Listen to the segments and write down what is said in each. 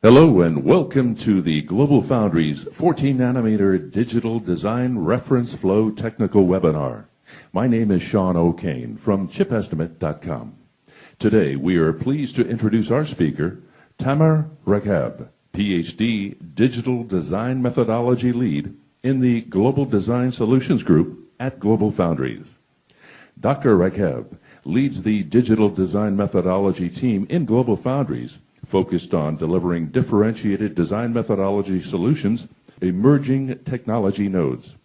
Hello and welcome to the GlobalFoundries 14nm Digital Design Reference Flow Technical Webinar. My name is Sean O'Kane from ChipEstimate.com. Today we are pleased to introduce our speaker, Tamer Ragheb, Ph.D. Digital Design Methodology Lead in the Global Design Solutions Group at GlobalFoundries. Dr. Ragheb leads the Digital Design Methodology team in GlobalFoundries, focused on delivering differentiated design methodology solutions, emerging technology nodes.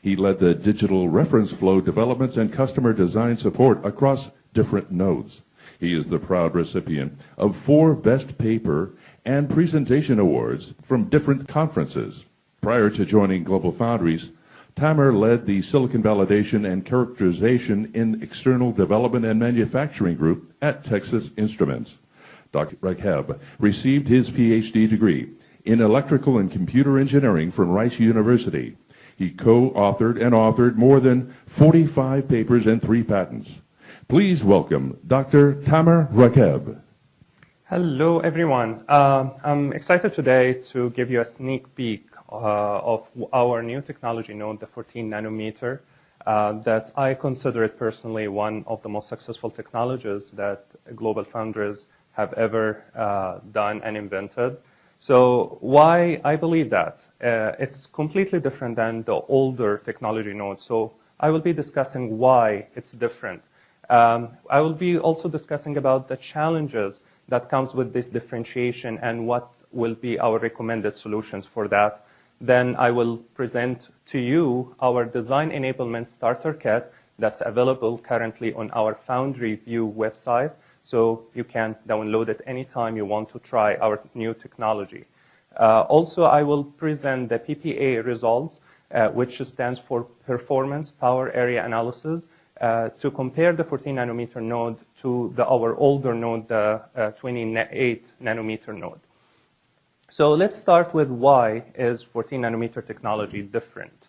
He led the digital reference flow developments and customer design support across different nodes. He is the proud recipient of 4 Best Paper and Presentation Awards from different conferences. Prior to joining GlobalFoundries, Tamer led the Silicon Validation and Characterization in External Development and Manufacturing Group at Texas Instruments. Dr. Ragheb received his Ph.D. degree in Electrical and Computer Engineering from Rice University. He co-authored and authored more than 45 papers and 3 patents. Please welcome Dr. Tamer Ragheb. Hello, everyone. I'm excited today to give you a sneak peek of our new technology node, the 14 nanometer, that I consider it personally one of the most successful technologies that GlobalFoundries have ever done and invented. So why I believe that? It's completely different than the older technology nodes. So I will be discussing why it's different. I will be also discussing about the challenges that comes with this differentiation and what will be our recommended solutions for that. Then I will present to you our design enablement starter kit that's available currently on our Foundry View website. So you can download it anytime you want to try our new technology. Also, I will present the PPA results, which stands for Performance Power Area Analysis, to compare the 14 nanometer node to our older node, the 28 nanometer node. So let's start with why is 14 nanometer technology different.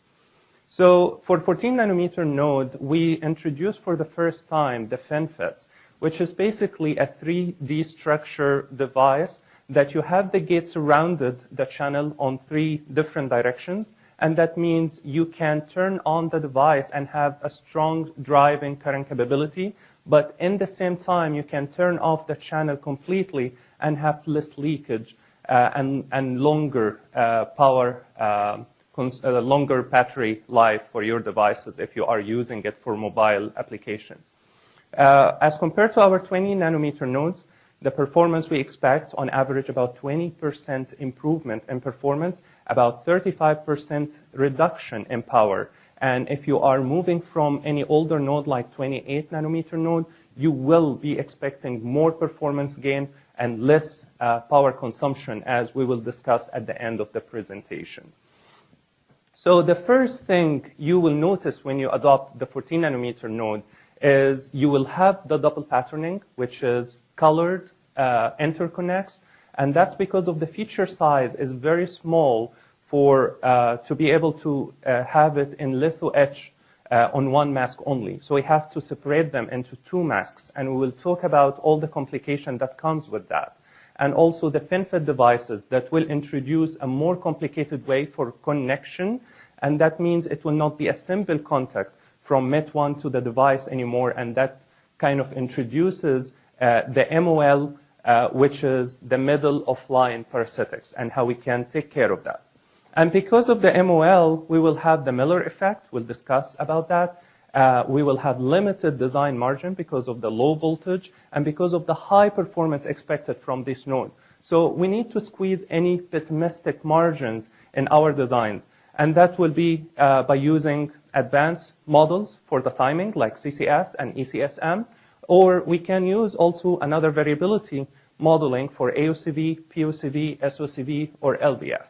So for 14 nanometer node, we introduced for the first time the FinFETs, which is basically a 3D structure device that you have the gate surrounded the channel on 3 different directions. And that means you can turn on the device and have a strong driving current capability. But in the same time, you can turn off the channel completely and have less leakage and longer longer battery life for your devices if you are using it for mobile applications. As compared to our 20 nanometer nodes, the performance we expect on average about 20% improvement in performance, about 35% reduction in power. And if you are moving from any older node like 28 nanometer node, you will be expecting more performance gain and less power consumption, as we will discuss at the end of the presentation. So the first thing you will notice when you adopt the 14 nanometer node is you will have the double patterning, which is colored interconnects, and that's because of the feature size is very small for to be able to have it in litho etch on one mask only. So we have to separate them into 2 masks, and we will talk about all the complication that comes with that. And also the FinFET devices that will introduce a more complicated way for connection, and that means it will not be a simple contact from MET1 to the device anymore, and that kind of introduces the MOL, which is the middle of line parasitics, and how we can take care of that. And because of the MOL, we will have the Miller effect. We'll discuss about that. We will have limited design margin because of the low voltage and because of the high performance expected from this node. So we need to squeeze any pessimistic margins in our designs, and that will be by using advanced models for the timing, like CCS and ECSM, or we can use also another variability modeling for AOCV, POCV, SOCV, or LVF.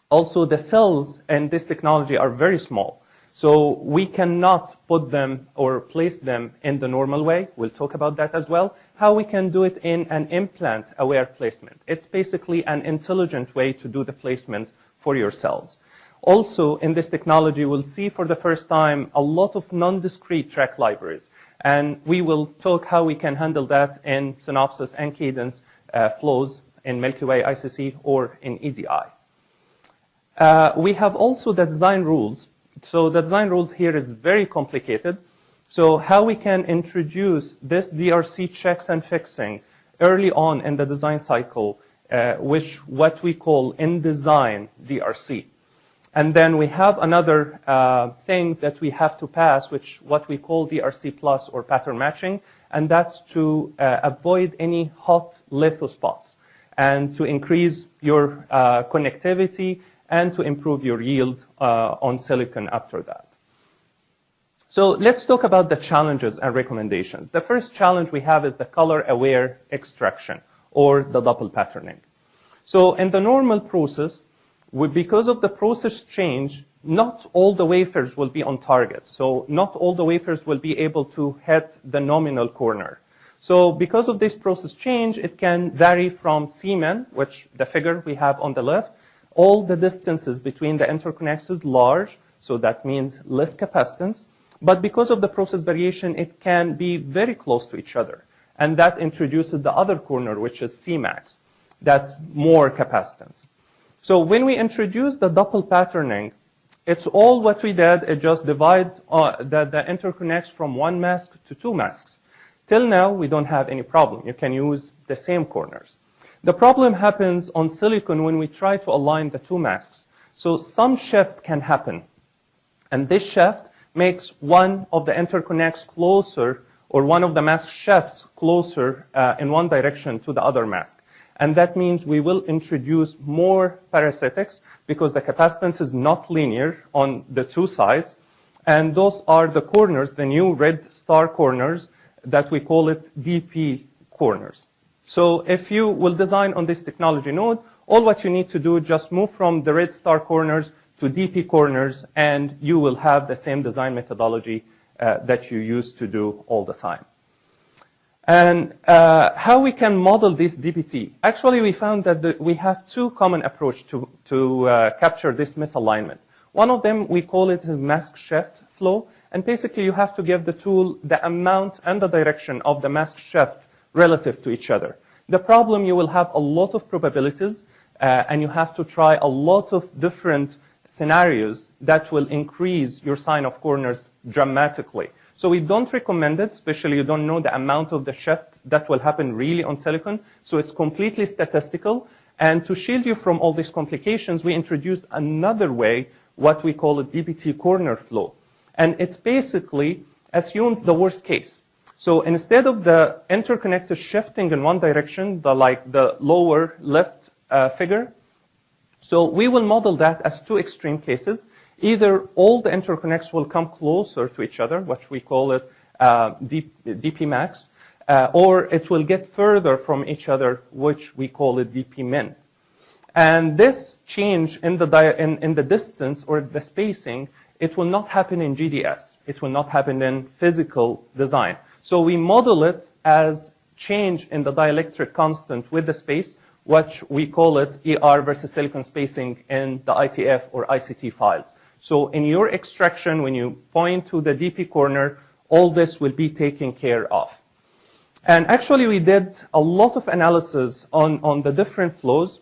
Also, the cells in this technology are very small, so we cannot put them or place them in the normal way. We'll talk about that as well. How we can do it in an implant-aware placement. It's basically an intelligent way to do the placement for your cells. Also, in this technology, we'll see for the first time a lot of non-discrete track libraries. And we will talk how we can handle that in Synopsys and Cadence flows in Milky Way ICC or in EDI. We have also the design rules. So the design rules here is very complicated. So how we can introduce this DRC checks and fixing early on in the design cycle, which what we call in-design DRC. And then we have another thing that we have to pass, which what we call DRC plus or pattern matching, and that's to avoid any hot litho spots and to increase your connectivity and to improve your yield on silicon after that. So let's talk about the challenges and recommendations. The first challenge we have is the color-aware extraction or the double patterning. So in the normal process, because of the process change, not all the wafers will be on target. So not all the wafers will be able to hit the nominal corner. So because of this process change, it can vary from Cmin, which the figure we have on the left. All the distances between the interconnects is large, so that means less capacitance. But because of the process variation, it can be very close to each other. And that introduces the other corner, which is Cmax. That's more capacitance. So when we introduce the double patterning, it's all what we did. It just divide the interconnects from one mask to two masks. Till now, we don't have any problem. You can use the same corners. The problem happens on silicon when we try to align the two masks. So some shift can happen. And this shift makes one of the interconnects closer, or one of the mask shifts closer in one direction to the other mask. And that means we will introduce more parasitics because the capacitance is not linear on the two sides. And those are the corners, the new red star corners, that we call it DP corners. So if you will design on this technology node, all what you need to do is just move from the red star corners to DP corners, and you will have the same design methodology that you used to do all the time. And how we can model this DPT? Actually, we found that we have two common approaches to capture this misalignment. One of them, we call it a mask shift flow. And basically, you have to give the tool the amount and the direction of the mask shift relative to each other. The problem, you will have a lot of probabilities, and you have to try a lot of different scenarios that will increase your sign of corners dramatically. So we don't recommend it, especially you don't know the amount of the shift that will happen really on silicon. So it's completely statistical. And to shield you from all these complications, we introduce another way, what we call a DPT corner flow. And it's basically assumes the worst case. So instead of the interconnectors shifting in one direction, like the lower left figure, so we will model that as two extreme cases. Either all the interconnects will come closer to each other, which we call it DP max, or it will get further from each other, which we call it DP min. And this change in the distance or the spacing, it will not happen in GDS. It will not happen in physical design. So we model it as change in the dielectric constant with the space, which we call it ER versus silicon spacing in the ITF or ICT files. So in your extraction, when you point to the DP corner, all this will be taken care of. And actually, we did a lot of analysis on the different flows.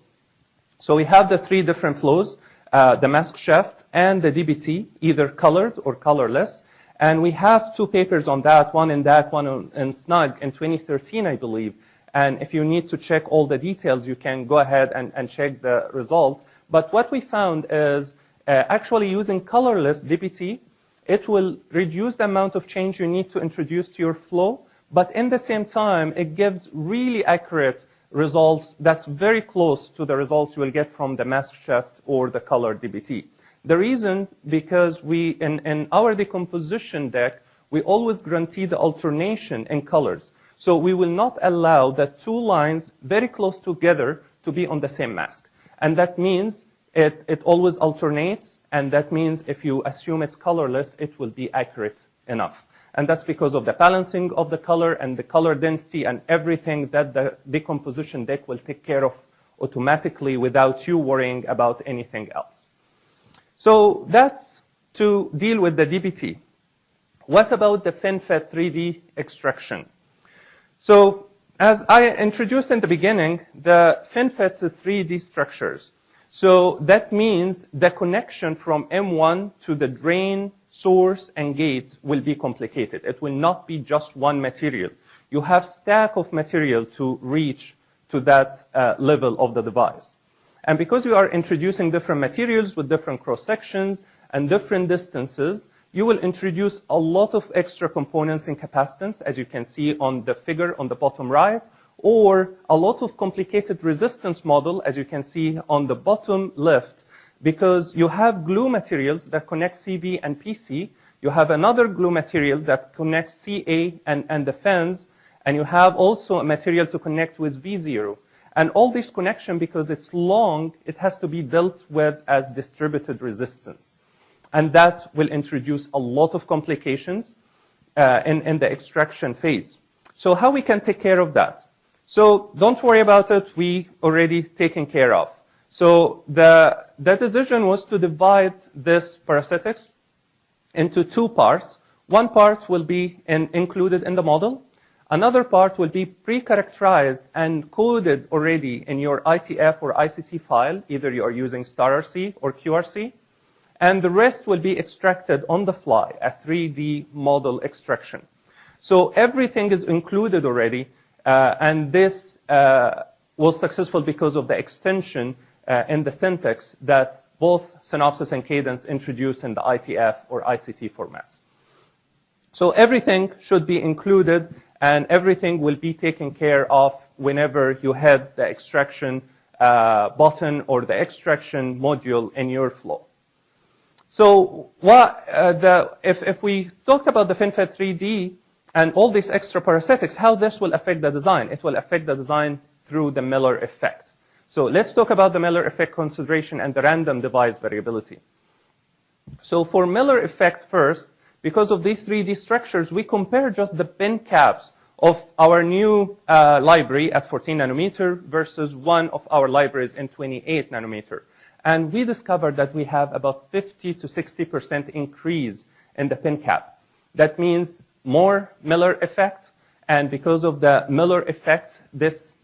So we have the three different flows, the mask shift and the DBT, either colored or colorless. And we have two papers on that, one in SNUG in 2013, I believe. And if you need to check all the details, you can go ahead and check the results. But what we found is actually using colorless DBT, it will reduce the amount of change you need to introduce to your flow. But in the same time, it gives really accurate results that's very close to the results you will get from the mask shift or the color DBT. The reason, because we, in our decomposition deck, we always guarantee the alternation in colors. So we will not allow the two lines very close together to be on the same mask. And that means it always alternates, and that means if you assume it's colorless, it will be accurate enough. And that's because of the balancing of the color and the color density and everything that the decomposition deck will take care of automatically without you worrying about anything else. So that's to deal with the DBT. What about the FinFET 3D extraction? So As I introduced in the beginning, the FinFETs are 3D structures. So that means the connection from M1 to the drain, source, and gate will be complicated. It will not be just one material. You have stack of material to reach to that level of the device. And because you are introducing different materials with different cross-sections and different distances, you will introduce a lot of extra components in capacitance, as you can see on the figure on the bottom right, or a lot of complicated resistance model, as you can see on the bottom left, because you have glue materials that connect CB and PC, you have another glue material that connects CA and the fans, and you have also a material to connect with V0. And all this connection, because it's long, it has to be dealt with as distributed resistance. And that will introduce a lot of complications in the extraction phase. So how we can take care of that? So don't worry about it. We already taken care of. So the decision was to divide this parasitics into two parts. One part will be included in the model. Another part will be pre-characterized and coded already in your ITF or ICT file. Either you are using StarRC or QRC. And the rest will be extracted on the fly, a 3D model extraction. So everything is included already, and this was successful because of the extension in the syntax that both Synopsys and Cadence introduced in the ITF or ICT formats. So everything should be included, and everything will be taken care of whenever you hit the extraction button or the extraction module in your flow. So if we talked about the FinFET 3D and all these extra parasitics, how this will affect the design? It will affect the design through the Miller effect. So let's talk about the Miller effect consideration and the random device variability. So for Miller effect first, because of these 3D structures, we compare just the pin caps of our new library at 14 nanometer versus one of our libraries in 28 nanometer. And we discovered that we have about 50 to 60% increase in the pin cap. That means more Miller effect, and because of the Miller effect, this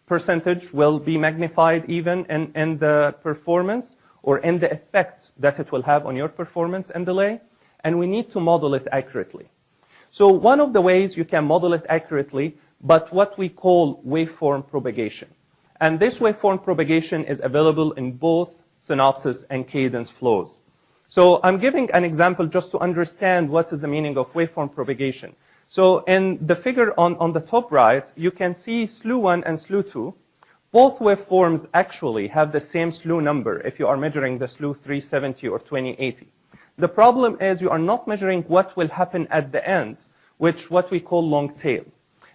percentage will be magnified even in the performance or in the effect that it will have on your performance and delay, and we need to model it accurately. So one of the ways you can model it accurately, but what we call waveform propagation. And this waveform propagation is available in both Synopsys and Cadence flows. So I'm giving an example just to understand what is the meaning of waveform propagation. So in the figure on the top right, you can see slew 1 and slew 2. Both waveforms actually have the same slew number if you are measuring the slew 370 or 2080. The problem is you are not measuring what will happen at the end, which what we call long tail.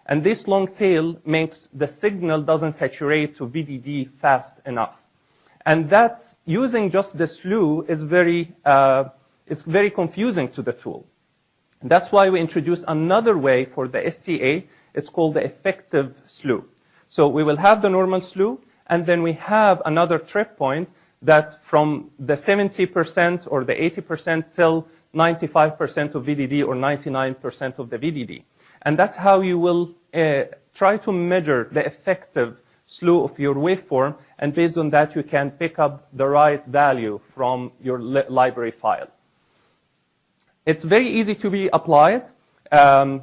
And this long tail makes the signal doesn't saturate to VDD fast enough. And that's using just the slew is it's very confusing to the tool. That's why we introduce another way for the STA. It's called the effective slew. So we will have the normal slew, and then we have another trip point that from the 70% or the 80% till 95% of VDD or 99% of the VDD. And that's how you will try to measure the effective slew of your waveform, and based on that you can pick up the right value from your library file. It's very easy to be applied.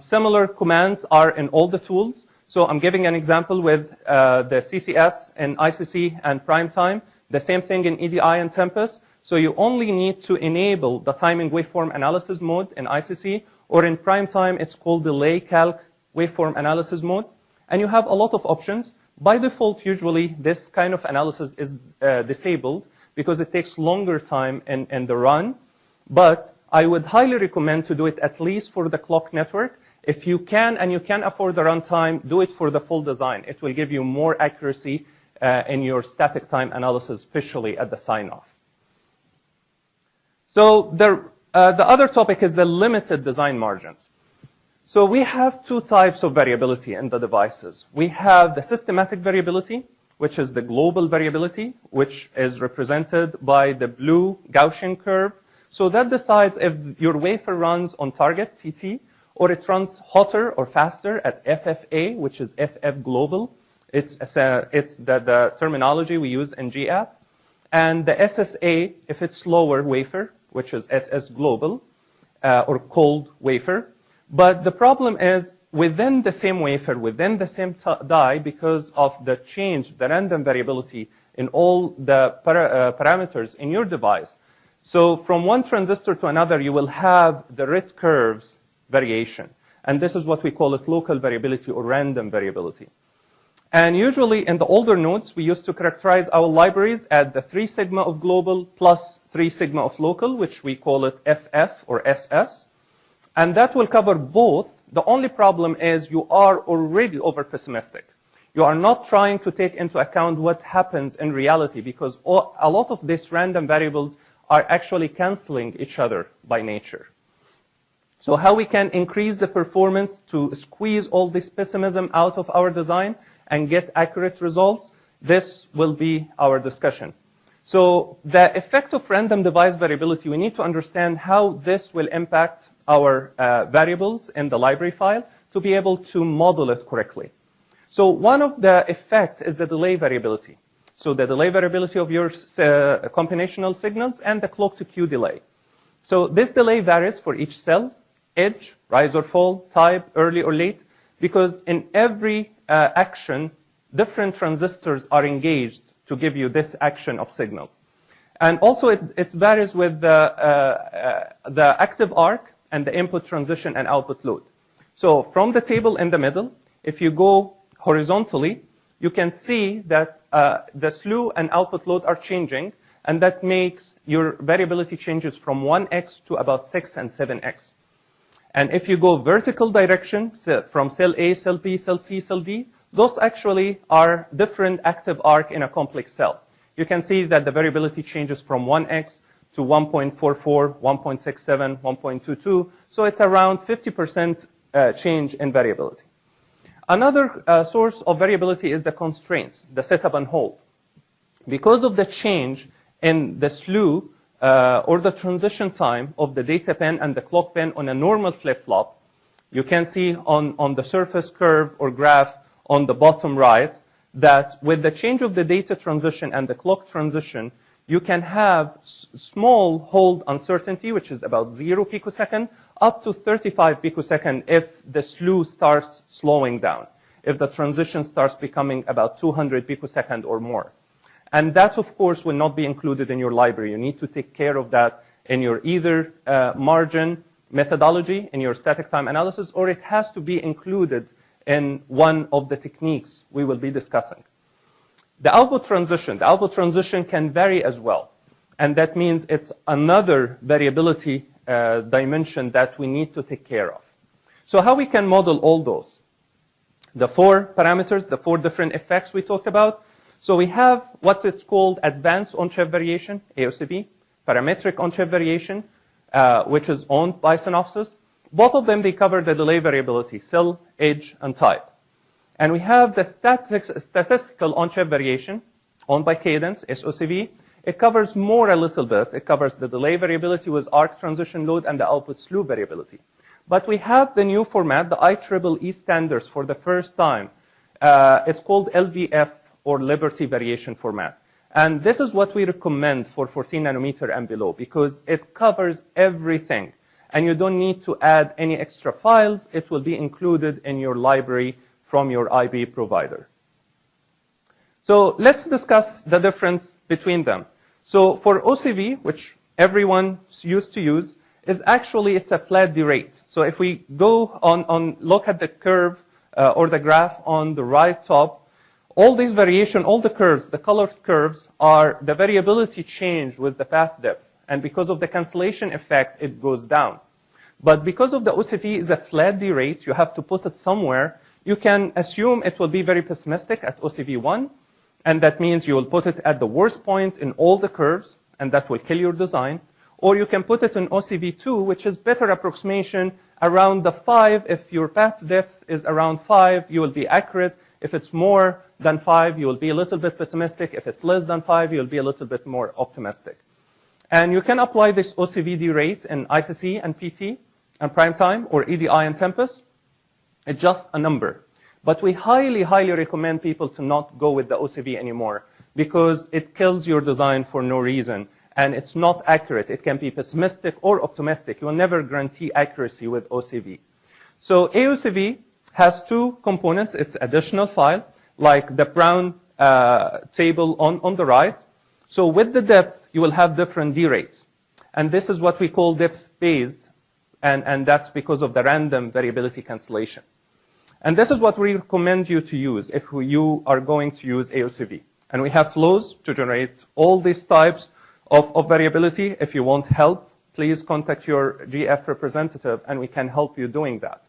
Similar commands are in all the tools. So I'm giving an example with the CCS and ICC and PrimeTime. The same thing in EDI and Tempest. So you only need to enable the timing waveform analysis mode in ICC, or in PrimeTime it's called delay calc waveform analysis mode. And you have a lot of options. By default, usually this kind of analysis is disabled because it takes longer time in the run. But I would highly recommend to do it at least for the clock network. If you can and you can afford the runtime, do it for the full design. It will give you more accuracy in your static time analysis, especially at the sign-off. So the other topic is the limited design margins. So we have two types of variability in the devices. We have the systematic variability, which is the global variability, which is represented by the blue Gaussian curve. So that decides if your wafer runs on target, TT, or it runs hotter or faster at FFA, which is FF global. It's the terminology we use in GF. And the SSA, if it's slower wafer, which is SS global, or cold wafer. But the problem is, within the same wafer, within the same die, because of the change, the random variability in all the parameters in your device. So from one transistor to another, you will have the red curves variation. And this is what we call it local variability or random variability. And usually in the older nodes, we used to characterize our libraries at the 3 sigma of global plus 3 sigma of local, which we call it FF or SS. And that will cover both. The only problem is you are already over pessimistic. You are not trying to take into account what happens in reality, because a lot of these random variables are actually canceling each other by nature. So how we can increase the performance to squeeze all this pessimism out of our design and get accurate results, this will be our discussion. So the effect of random device variability, we need to understand how this will impact our variables in the library file to be able to model it correctly. So one of the effects is the delay variability. So the delay variability of your combinational signals and the clock to Q delay. So this delay varies for each cell, edge, rise or fall, type, early or late, because in every action, different transistors are engaged to give you this action of signal. And also it varies with the active arc and the input transition and output load. So from the table in the middle, if you go horizontally, you can see that the slew and output load are changing, and that makes your variability changes from 1x to about 6 and 7x. And if you go vertical direction, so from cell A, cell B, cell C, cell D, those actually are different active arc in a complex cell. You can see that the variability changes from 1x to 1.44, 1.67, 1.22. So it's around 50% change in variability. Another source of variability is the constraints, the setup and hold. Because of the change in the slew or the transition time of the data pin and the clock pin on a normal flip-flop, you can see on the surface curve or graph on the bottom right that with the change of the data transition and the clock transition, you can have small hold uncertainty, which is about 0 picosecond, up to 35 picosecond if the slew starts slowing down, if the transition starts becoming about 200 picosecond or more. And that, of course, will not be included in your library. You need to take care of that in your either margin methodology, in your static time analysis, or it has to be included in one of the techniques we will be discussing. The output transition can vary as well. And that means it's another variability dimension that we need to take care of. So how we can model all those? The 4 parameters, the 4 different effects we talked about. So we have what is called advanced on-chip variation, AOCV, parametric on-chip variation, which is owned by Synopsys. Both of them, they cover the delay variability, cell, edge, and type. And we have the statistical on-chip variation, owned by Cadence, SOCV. It covers more a little bit. It covers the delay variability with arc transition load and the output slew variability. But we have the new format, the IEEE standards for the first time. It's called LVF, or Liberty Variation Format. And this is what we recommend for 14 nanometer and below, because it covers everything. And you don't need to add any extra files. It will be included in your library from your IB provider. So let's discuss the difference between them. So for OCV, which everyone used to use, is actually, it's a flat D rate. So if we go look at the curve or the graph on the right top, all these variation, all the curves, the colored curves, are the variability change with the path depth. And because of the cancellation effect, it goes down. But because of the OCV is a flat D rate, you have to put it somewhere. You can assume it will be very pessimistic at OCV1, and that means you will put it at the worst point in all the curves, and that will kill your design. Or you can put it in OCV2, which is better approximation around the 5. If your path depth is around 5, you will be accurate. If it's more than 5, you will be a little bit pessimistic. If it's less than 5, you'll be a little bit more optimistic. And you can apply this OCVD rate in ICC and PT and prime time, or EDI and Tempest, it's just a number. But we highly, highly recommend people to not go with the OCV anymore because it kills your design for no reason and it's not accurate. It can be pessimistic or optimistic. You will never guarantee accuracy with OCV. So AOCV has two components. It's additional file, like the brown table on the right. So with the depth, you will have different D rates. And this is what we call depth-based, and that's because of the random variability cancellation. And this is what we recommend you to use if you are going to use AOCV. And we have flows to generate all these types of variability. If you want help, please contact your GF representative, and we can help you doing that.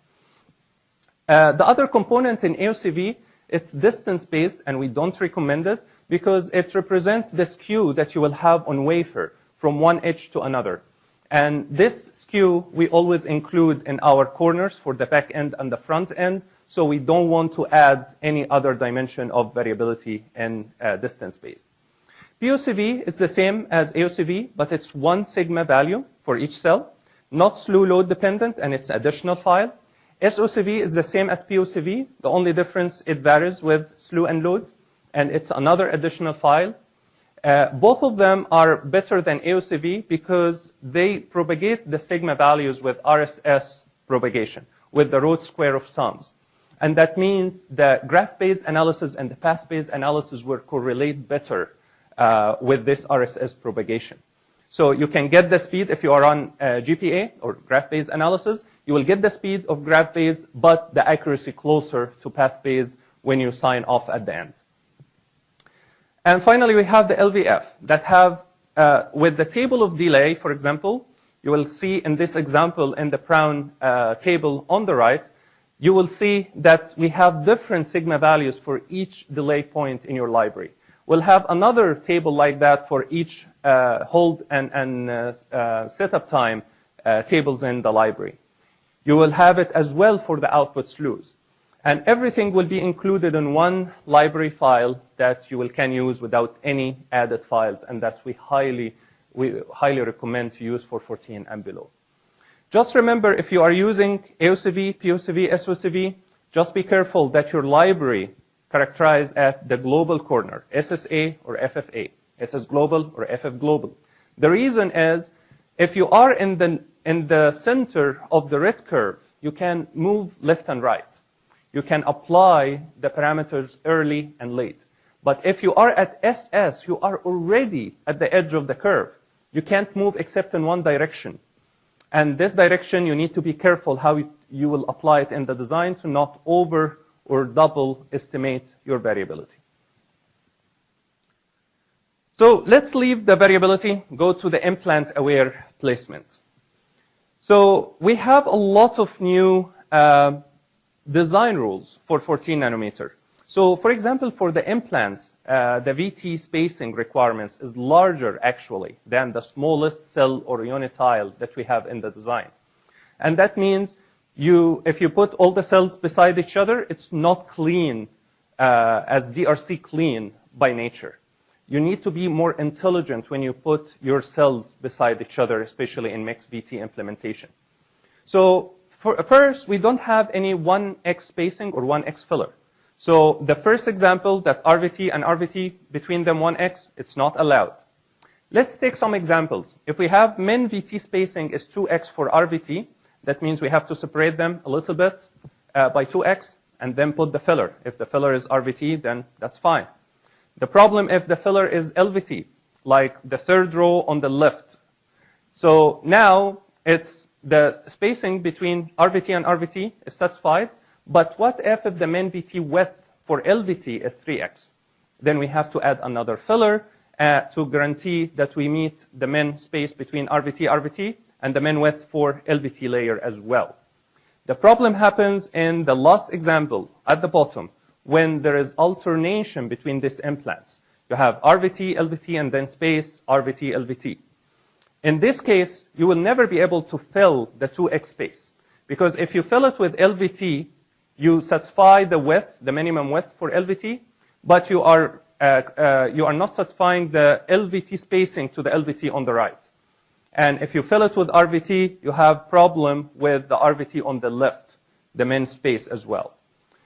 The other component in AOCV, it's distance-based, and we don't recommend it because it represents the skew that you will have on wafer from one edge to another. And this skew, we always include in our corners for the back end and the front end, so we don't want to add any other dimension of variability in distance-based. POCV is the same as AOCV, but it's one sigma value for each cell, not slew load dependent, and it's additional file. SOCV is the same as POCV. The only difference, it varies with slew and load, and it's another additional file. Both of them are better than AOCV because they propagate the sigma values with RSS propagation, with the root square of sums. And that means the graph-based analysis and the path-based analysis will correlate better with this RSS propagation. So you can get the speed if you are on GPA or graph-based analysis. You will get the speed of graph-based, but the accuracy closer to path-based when you sign off at the end. And finally, we have the LVF that have, with the table of delay, for example, you will see in this example in the brown table on the right, you will see that we have different sigma values for each delay point in your library. We'll have another table like that for each hold and setup time tables in the library. You will have it as well for the output slews. And everything will be included in one library file that you can use without any added files, and that's we highly recommend to use for 14 and below. Just remember, if you are using AOCV, POCV, SOCV, just be careful that your library characterized at the global corner, SSA or FFA, SS global or FF global. The reason is, if you are in the center of the red curve, you can move left and right. You can apply the parameters early and late. But if you are at SS, you are already at the edge of the curve. You can't move except in one direction. And this direction, you need to be careful how you will apply it in the design to not over or double estimate your variability. So let's leave the variability, go to the implant-aware placement. So we have a lot of new design rules for 14 nanometer. So for example, for the implants, the VT spacing requirements is larger actually than the smallest cell or unit tile that we have in the design. And that means if you put all the cells beside each other, it's not clean as DRC clean by nature. You need to be more intelligent when you put your cells beside each other, especially in mixed VT implementation. So first, we don't have any 1x spacing or 1x filler. So the first example that RVT and RVT, between them 1x, it's not allowed. Let's take some examples. If we have min VT spacing is 2x for RVT, that means we have to separate them a little bit by 2x and then put the filler. If the filler is RVT, then that's fine. The problem if the filler is LVT, like the third row on the left. So now it's the spacing between RVT and RVT is satisfied, but what if the min VT width for LVT is 3x? Then we have to add another filler to guarantee that we meet the min space between RVT and the min width for LVT layer as well. The problem happens in the last example at the bottom when there is alternation between these implants. You have RVT, LVT, and then space RVT, LVT. In this case, you will never be able to fill the 2x space, because if you fill it with LVT, you satisfy the width, the minimum width for LVT, but you are not satisfying the LVT spacing to the LVT on the right. And if you fill it with RVT, you have problem with the RVT on the left, the min space as well.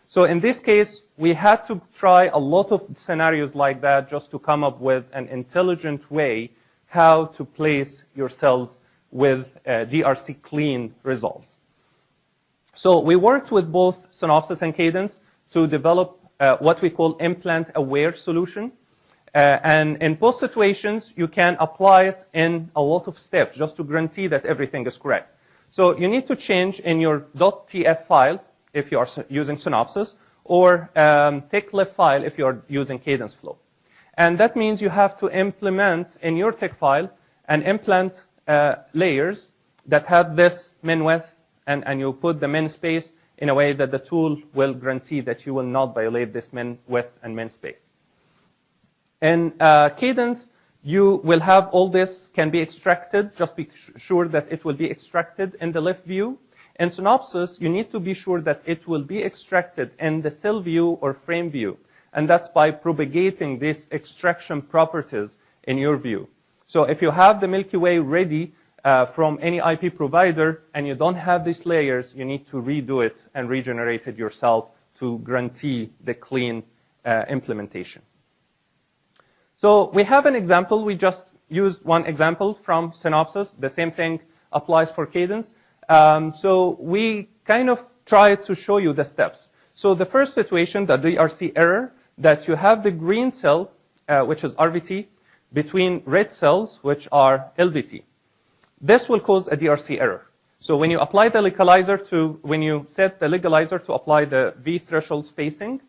So in this case, we had to try a lot of scenarios like that just to come up with an intelligent way how to place your cells with DRC clean results. So we worked with both Synopsys and Cadence to develop what we call implant-aware solution. And in both situations, you can apply it in a lot of steps just to guarantee that everything is correct. So you need to change in your .tf file if you are using Synopsys, or TICK-lib file if you are using Cadence Flow. And that means you have to implement in your TICK file an implant layers that have this min width, and you put the min space in a way that the tool will guarantee that you will not violate this min width and min space. In Cadence, you will have all this can be extracted. Just be sure that it will be extracted in the left view. In Synopsys, you need to be sure that it will be extracted in the cell view or frame view. And that's by propagating these extraction properties in your view. So if you have the Milky Way ready from any IP provider and you don't have these layers, you need to redo it and regenerate it yourself to guarantee the clean implementation. So we have an example. We just used one example from Synopsys. The same thing applies for Cadence. So we kind of tried to show you the steps. So the first situation, the DRC error, that you have the green cell, which is RVT, between red cells, which are LVT. This will cause a DRC error. So when you apply the legalizer when you set the legalizer to apply the V threshold spacing,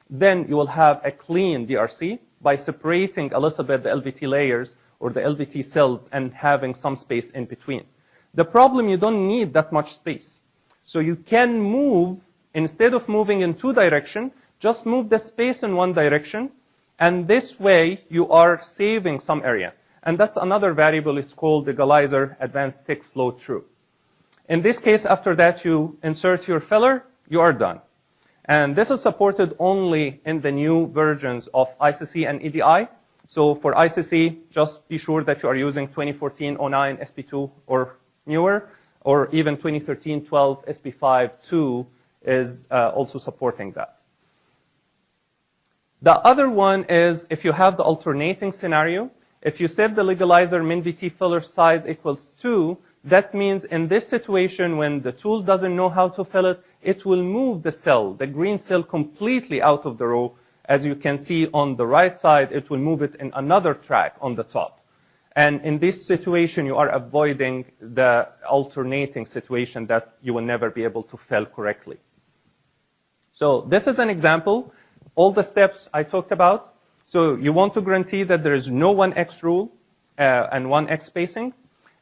then you will have a clean DRC by separating a little bit the LVT layers or the LVT cells and having some space in between. The problem, you don't need that much space. So you can move, instead of moving in two directions, just move the space in one direction, and this way you are saving some area. And that's another variable. It's called the legalizer advanced tick flow true. In this case, after that, you insert your filler, you are done. And this is supported only in the new versions of ICC and EDI. So for ICC, just be sure that you are using 2014-09 SP2 or newer, or even 2013-12 SP5-2 is also supporting that. The other one is if you have the alternating scenario. If you set the legalizer min VT filler size equals 2, that means in this situation when the tool doesn't know how to fill it, it will move the cell, the green cell, completely out of the row. As you can see on the right side, it will move it in another track on the top. And in this situation, you are avoiding the alternating situation that you will never be able to fill correctly. So this is an example. All the steps I talked about. So you want to guarantee that there is no 1x rule and 1x spacing.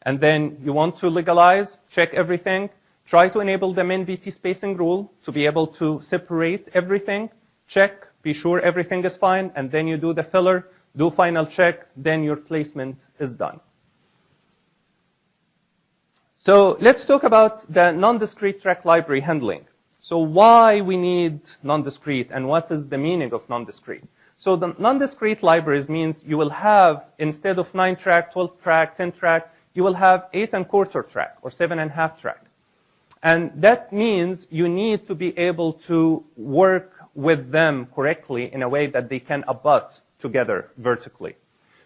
And then you want to legalize, check everything, try to enable the min VT spacing rule to be able to separate everything, check, be sure everything is fine, and then you do the filler, do final check, then your placement is done. So let's talk about the non-discrete track library handling. So why we need non-discrete and what is the meaning of non-discrete? So the non-discrete libraries means you will have, instead of 9-track, 12-track, 10-track, you will have 8¼ track or 7½ track. And that means you need to be able to work with them correctly in a way that they can abut together vertically.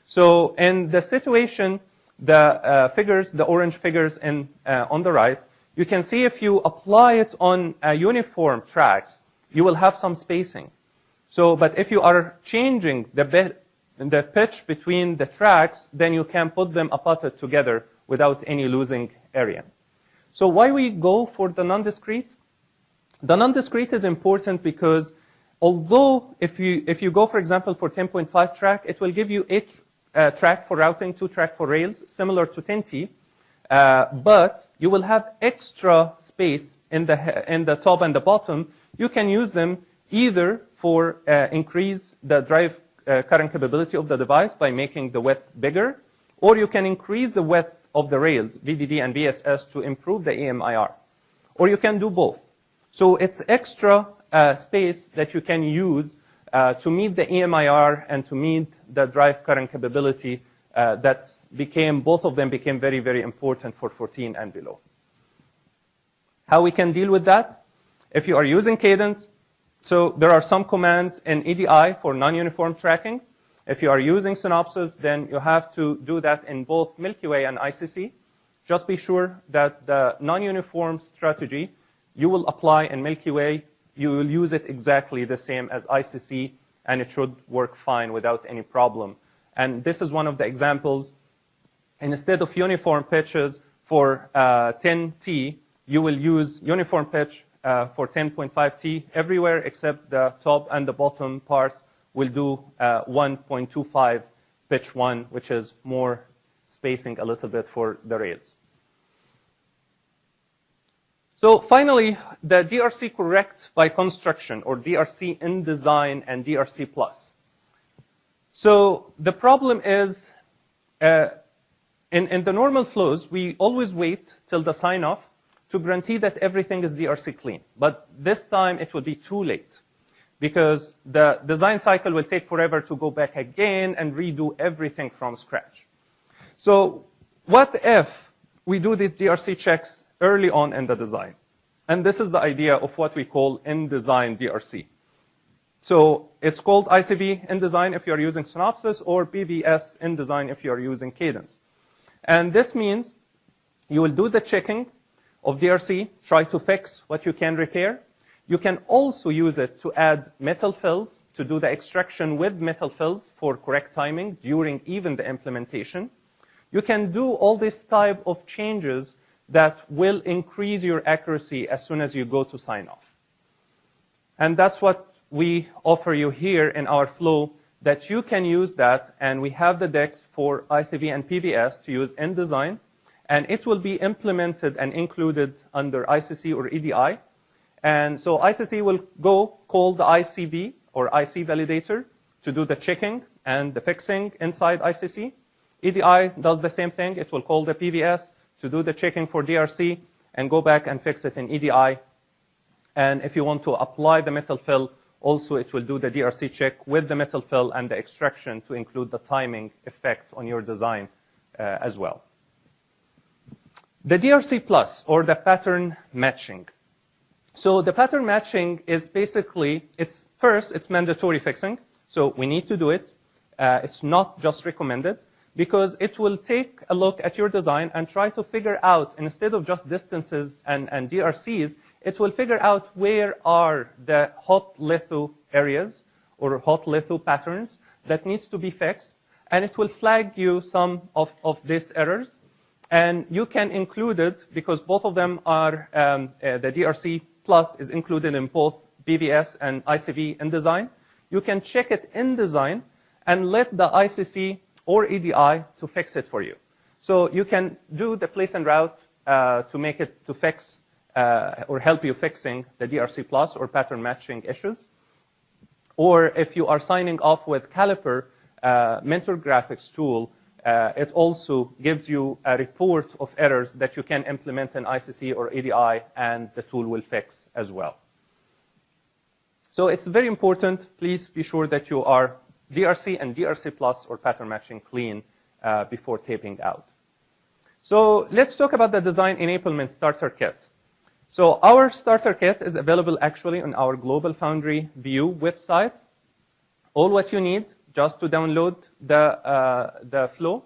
So in the situation, the figures, the orange figures on the right, you can see if you apply it on uniform tracks, you will have some spacing. So, but if you are changing the pitch between the tracks, then you can put them apart together without any losing area. So why we go for the non-discrete? The non-discrete is important because although if you go, for example, for 10.5 track, it will give you 8 track for routing, 2 track for rails, similar to 10T. But you will have extra space in the top and the bottom. You can use them either for increase the drive current capability of the device by making the width bigger, or you can increase the width of the rails, VDD and VSS, to improve the EMIR. Or you can do both. So it's extra space that you can use to meet the EMIR and to meet the drive current capability both of them became very, very important for 14 and below. How we can deal with that? If you are using Cadence, so there are some commands in EDI for non-uniform tracking. If you are using Synopsys, then you have to do that in both Milky Way and ICC. Just be sure that the non-uniform strategy you will apply in Milky Way, you will use it exactly the same as ICC, and it should work fine without any problem. And this is one of the examples. Instead of uniform pitches for 10T, you will use uniform pitch for 10.5T everywhere except the top and the bottom parts will do 1.25 pitch 1, which is more spacing a little bit for the rails. So finally, the DRC correct by construction, or DRC in design and DRC plus. So the problem is, in the normal flows, we always wait till the sign-off to guarantee that everything is DRC clean. But this time, it will be too late, because the design cycle will take forever to go back again and redo everything from scratch. So what if we do these DRC checks early on in the design? And this is the idea of what we call in-design DRC. So it's called ICV in design if you're using Synopsys, or BVS in design if you're using Cadence. And this means you will do the checking of DRC, try to fix what you can repair. You can also use it to add metal fills, to do the extraction with metal fills for correct timing during even the implementation. You can do all this type of changes that will increase your accuracy as soon as you go to sign off. And that's what we offer you here in our flow, that you can use that, and we have the decks for ICV and PVS to use in design, and it will be implemented and included under ICC or EDI. And so ICC will go call the ICV or IC validator to do the checking and the fixing inside ICC. EDI does the same thing. It will call the PVS to do the checking for DRC and go back and fix it in EDI. And if you want to apply the metal fill, also it will do the DRC check with the metal fill and the extraction to include the timing effect on your design as well. The DRC plus, or the pattern matching. So the pattern matching is basically, it's mandatory fixing. So we need to do it. It's not just recommended, because it will take a look at your design and try to figure out, instead of just distances and DRCs, it will figure out where are the hot litho areas or hot litho patterns that needs to be fixed. And it will flag you some of these errors. And you can include it, because both of them are, the DRC plus is included in both BVS and ICV in design. You can check it in design and let the ICC or EDI to fix it for you. So you can do the place and route to make it to fix or help you fixing the DRC plus or pattern matching issues. Or if you are signing off with Caliper Mentor Graphics tool, it also gives you a report of errors that you can implement in ICC or EDI, and the tool will fix as well. So it's very important. Please be sure that you are DRC and DRC plus or pattern matching clean before taping out. So let's talk about the design enablement starter kit. So our starter kit is available actually on our Global Foundry View website. All what you need just to download the flow.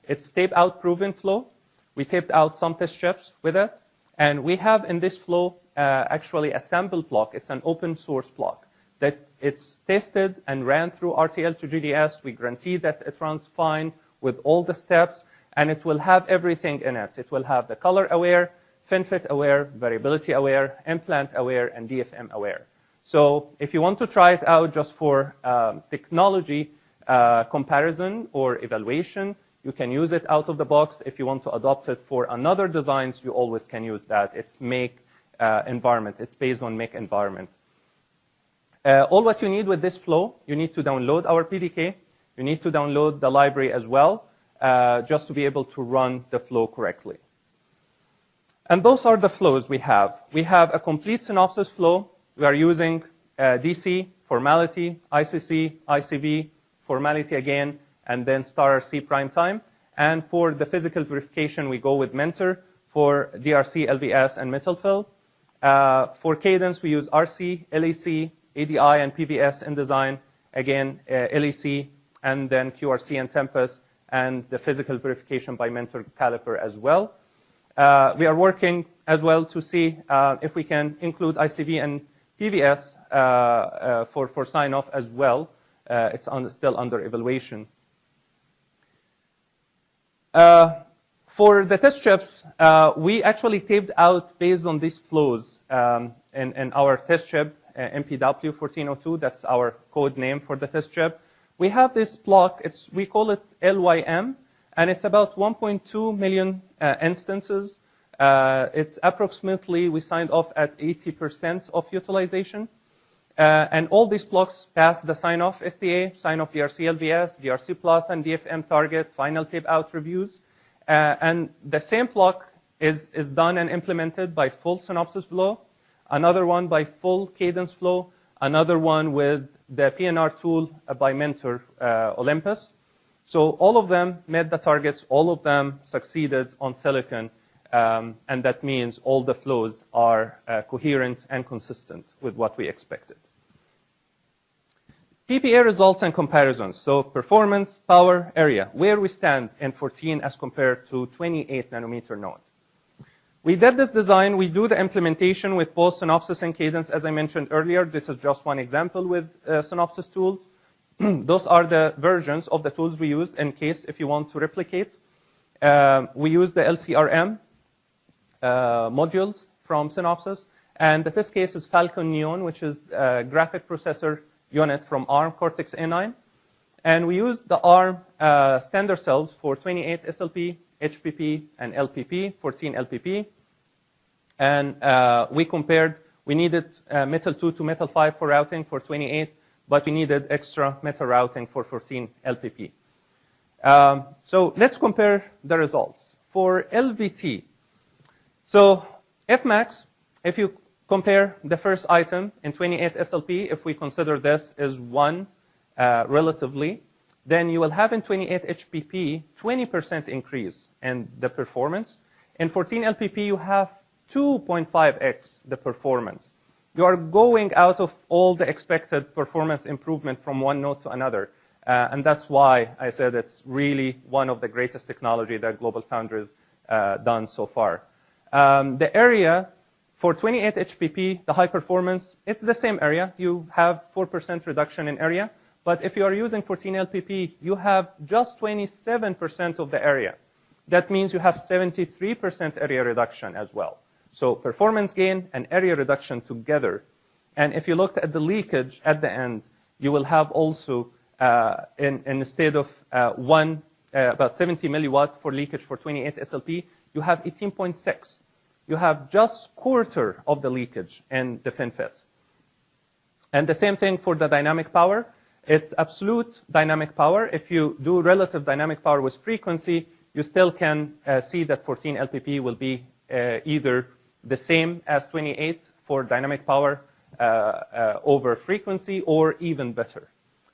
It's tape out proven flow. We taped out some test chips with it. And we have in this flow actually a sample block. It's an open source block that it's tested and ran through RTL to GDS. We guarantee that it runs fine with all the steps, and it will have everything in it. It will have the color aware, FinFET aware, variability aware, implant aware, and DFM aware. So if you want to try it out just for technology comparison or evaluation, you can use it out of the box. If you want to adopt it for another designs, you always can use that. It's make environment. It's based on make environment. All what you need with this flow, you need to download our PDK. You need to download the library as well, just to be able to run the flow correctly. And those are the flows we have. We have a complete Synopsys flow. We are using DC, formality, ICC, ICV, formality again, and then *C prime time. And for the physical verification, we go with Mentor for DRC, LVS, and metal fill. For cadence, we use RC, LAC, ADI, and PVS in design. Again, LAC, and then QRC and Tempest, and the physical verification by Mentor caliper as well. We are working as well to see if we can include ICV and PVS for sign-off as well. It's still under evaluation. For the test chips, we actually taped out based on these flows in our test chip, MPW 1402. That's our code name for the test chip. We have this block. We call it LYM, and it's about 1.2 million instances. It's approximately, we signed off at 80% of utilization. And all these blocks pass the sign-off SDA, sign-off DRC LVS, DRC Plus, and DFM target, final tape-out reviews. And the same block is done and implemented by full synopsis flow, another one by full cadence flow, another one with the PNR tool by Mentor Olympus. So all of them met the targets, all of them succeeded on silicon, and that means all the flows are coherent and consistent with what we expected. PPA results and comparisons. So performance, power, area, where we stand in 14 as compared to 28 nanometer node. We did this design. We do the implementation with both Synopsys and Cadence, as I mentioned earlier. This is just one example with Synopsys tools. Those are the versions of the tools we use in case if you want to replicate. We use the LCRM modules from Synopsys. And the test case is Falcon Neon, which is a graphic processor unit from ARM Cortex-A9. And we use the ARM standard cells for 28 SLP, HPP, and LPP, 14 LPP. And we compared, we needed Metal 2 to Metal 5 for routing for 28, but we needed extra Metal routing for 14 LPP. So let's compare the results. For LVT, so Fmax, if you compare the first item in 28 SLP, if we consider this as 1 relatively, then you will have in 28 HPP 20% increase in the performance. In 14 LPP, you have 2.5x the performance. You are going out of all the expected performance improvement from one node to another. And that's why I said it's really one of the greatest technology that GlobalFoundries done so far. The area for 28 HPP, the high performance, it's the same area. You have 4% reduction in area. But if you are using 14 LPP, you have just 27% of the area. That means you have 73% area reduction as well. So performance gain and area reduction together. And if you looked at the leakage at the end, you will have also, instead of about 70 milliwatt for leakage for 28 SLP, you have 18.6. You have just quarter of the leakage in the FinFETs. And the same thing for the dynamic power. It's absolute dynamic power. If you do relative dynamic power with frequency, you still can see that 14 LPP will be either the same as 28 for dynamic power over frequency or even better.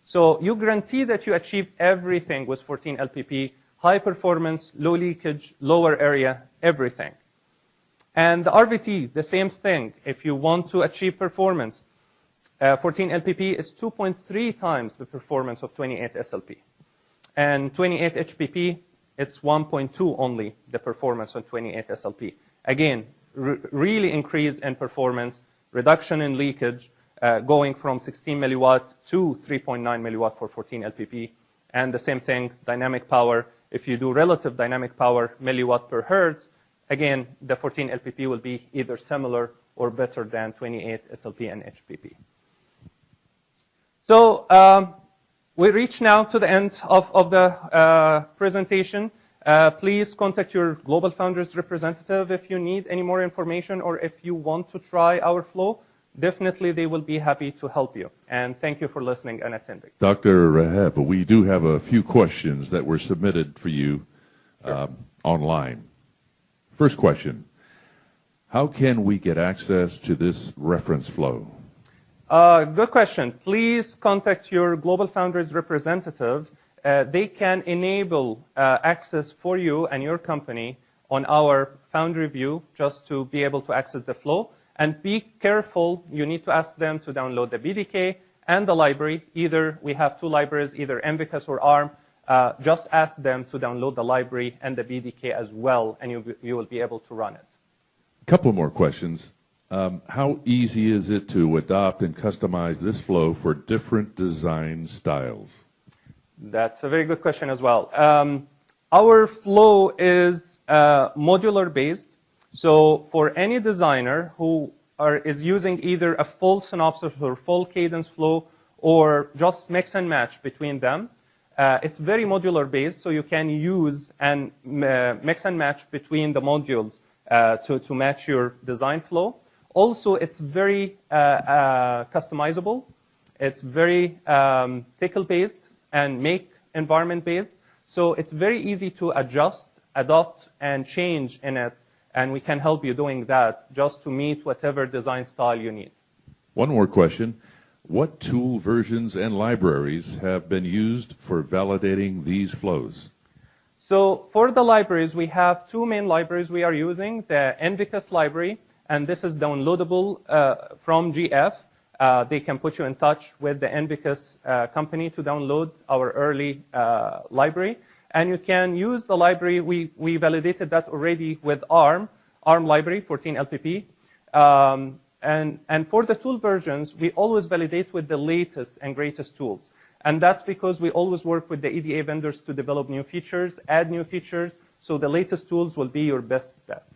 So you guarantee that you achieve everything with 14 LPP, high performance, low leakage, lower area, everything. And the RVT, the same thing. If you want to achieve performance, 14 LPP is 2.3 times the performance of 28 SLP. And 28 HPP, it's 1.2 only the performance on 28 SLP. Again, really increase in performance, reduction in leakage, going from 16 milliwatt to 3.9 milliwatt for 14 LPP. And the same thing, dynamic power. If you do relative dynamic power, milliwatt per hertz, again, the 14 LPP will be either similar or better than 28 SLP and HPP. So we reach now to the end of the presentation. Please contact your GlobalFoundries representative if you need any more information or if you want to try our flow. Definitely, they will be happy to help you. And thank you for listening and attending. Dr. Ragheb, we do have a few questions that were submitted for you online. First question, how can we get access to this reference flow? Good question. Please contact your GlobalFoundries representative. they can enable access for you and your company on our Foundry view just to be able to access the flow. And be careful, you need to ask them to download the BDK and the library. Either we have two libraries, either NVCUS or ARM. Just ask them to download the library and the BDK as well, and you will be able to run it. A couple more questions. How easy is it to adopt and customize this flow for different design styles? That's a very good question as well. Our flow is modular based. So for any designer who is using either a full synopsis or full cadence flow or just mix and match between them, it's very modular based, so you can use and mix and match between the modules to match your design flow. Also, it's very customizable. It's very tickle based and make environment based. So it's very easy to adjust, adopt, and change in it. And we can help you doing that just to meet whatever design style you need. One more question. What tool versions and libraries have been used for validating these flows? So for the libraries, we have two main libraries we are using, the NVCUS library, and this is downloadable from GF. They can put you in touch with the NVCUS company to download our early library. And you can use the library. We validated that already with ARM library, 14LPP. And for the tool versions, we always validate with the latest and greatest tools. And that's because we always work with the EDA vendors to develop new features, add new features, so the latest tools will be your best bet.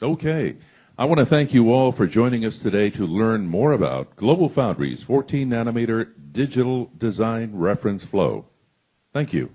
Okay. I want to thank you all for joining us today to learn more about GlobalFoundries 14 nanometer digital design reference flow. Thank you.